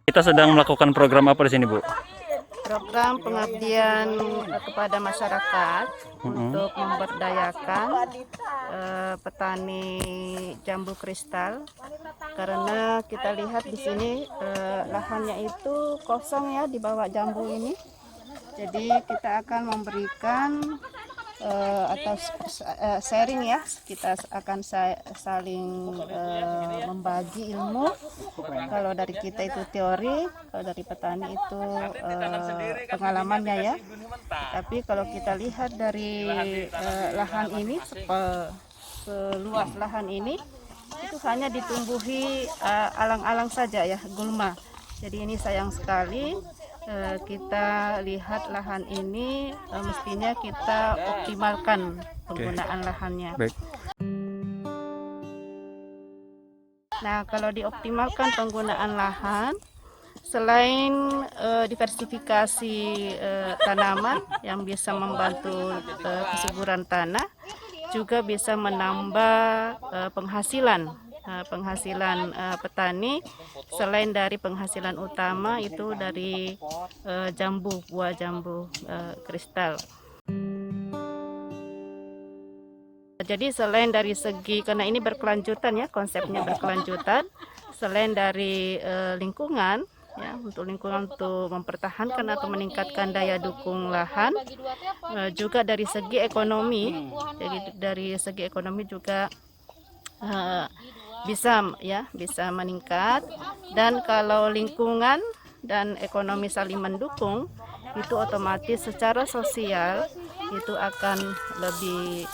Kita sedang melakukan program apa di sini, Bu? Program pengabdian kepada masyarakat untuk memberdayakan petani jambu kristal, karena kita lihat di sini lahannya itu kosong ya di bawah jambu ini. Jadi kita akan memberikan atau sharing ya, kita akan saling membagi ilmu. Kalau dari kita itu teori, kalau dari petani itu pengalamannya ya. Tapi kalau kita lihat dari lahan ini, seluas lahan ini itu hanya ditumbuhi alang-alang saja ya, gulma. Jadi ini sayang sekali. Kita lihat lahan ini mestinya kita optimalkan penggunaan lahannya. Baik. Nah, kalau dioptimalkan penggunaan lahan, selain diversifikasi tanaman yang bisa membantu kesuburan tanah, juga bisa menambah penghasilan petani, selain dari penghasilan utama itu dari buah jambu kristal. Jadi selain dari segi, karena ini berkelanjutan ya, konsepnya berkelanjutan, selain dari lingkungan ya, untuk mempertahankan atau meningkatkan daya dukung lahan, juga dari segi ekonomi. Jadi dari segi ekonomi juga bisa meningkat. Dan kalau lingkungan dan ekonomi saling mendukung, itu otomatis secara sosial itu akan lebih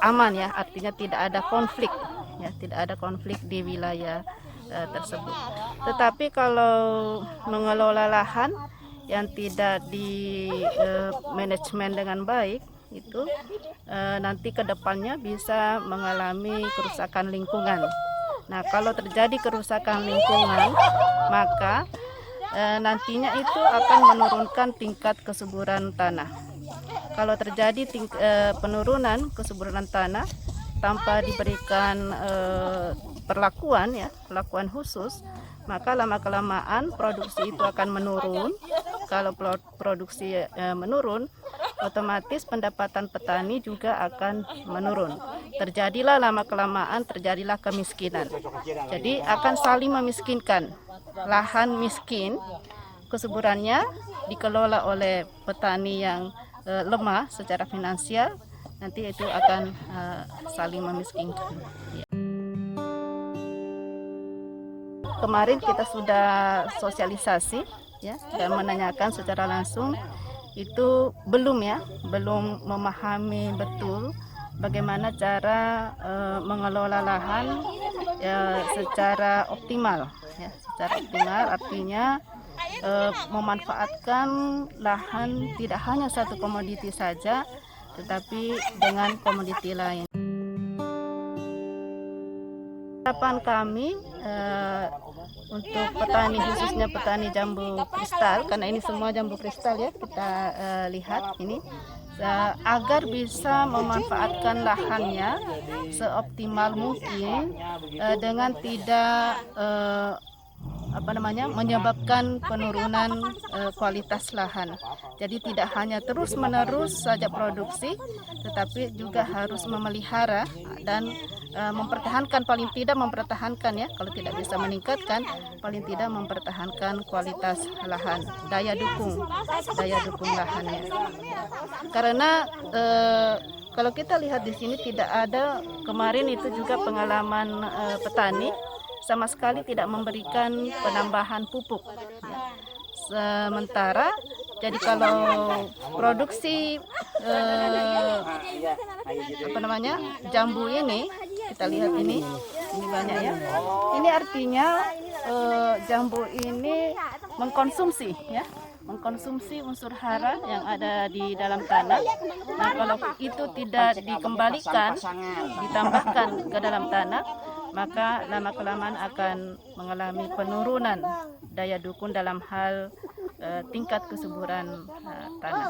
aman ya, artinya tidak ada konflik ya, tidak ada konflik di wilayah tersebut. Tetapi kalau mengelola lahan yang tidak di manajemen dengan baik, itu nanti ke depannya bisa mengalami kerusakan lingkungan. Nah, kalau terjadi kerusakan lingkungan, maka nantinya itu akan menurunkan tingkat kesuburan tanah. Kalau terjadi penurunan kesuburan tanah tanpa diberikan perlakuan khusus, maka lama-kelamaan produksi itu akan menurun. Kalau produksi menurun, otomatis pendapatan petani juga akan menurun. Lama-kelamaan terjadilah kemiskinan. Jadi akan saling memiskinkan. Lahan miskin, kesuburannya dikelola oleh petani yang lemah secara finansial, nanti itu akan saling memiskinkan. Kemarin kita sudah sosialisasi ya, dan menanyakan secara langsung, itu belum memahami betul bagaimana cara mengelola lahan secara optimal ya. Secara optimal artinya memanfaatkan lahan tidak hanya satu komoditi saja, tetapi dengan komoditi lain. Harapan kami untuk petani, khususnya petani jambu kristal, karena ini semua jambu kristal ya, kita lihat ini, agar bisa memanfaatkan lahannya seoptimal mungkin dengan tidak menyebabkan penurunan kualitas lahan. Jadi tidak hanya terus-menerus saja produksi, tetapi juga harus memelihara dan paling tidak mempertahankan ya, kalau tidak bisa meningkatkan, paling tidak mempertahankan kualitas lahan, daya dukung lahannya. Karena kalau kita lihat di sini tidak ada, kemarin itu juga pengalaman petani sama sekali tidak memberikan penambahan pupuk ya. Sementara jadi kalau produksi jambu ini, kita lihat ini banyak ya. Ini artinya jambu ini mengkonsumsi unsur hara yang ada di dalam tanah. Nah, kalau itu tidak dikembalikan, ditambahkan ke dalam tanah, maka lama-kelamaan akan mengalami penurunan daya dukung dalam hal tingkat kesuburan tanah.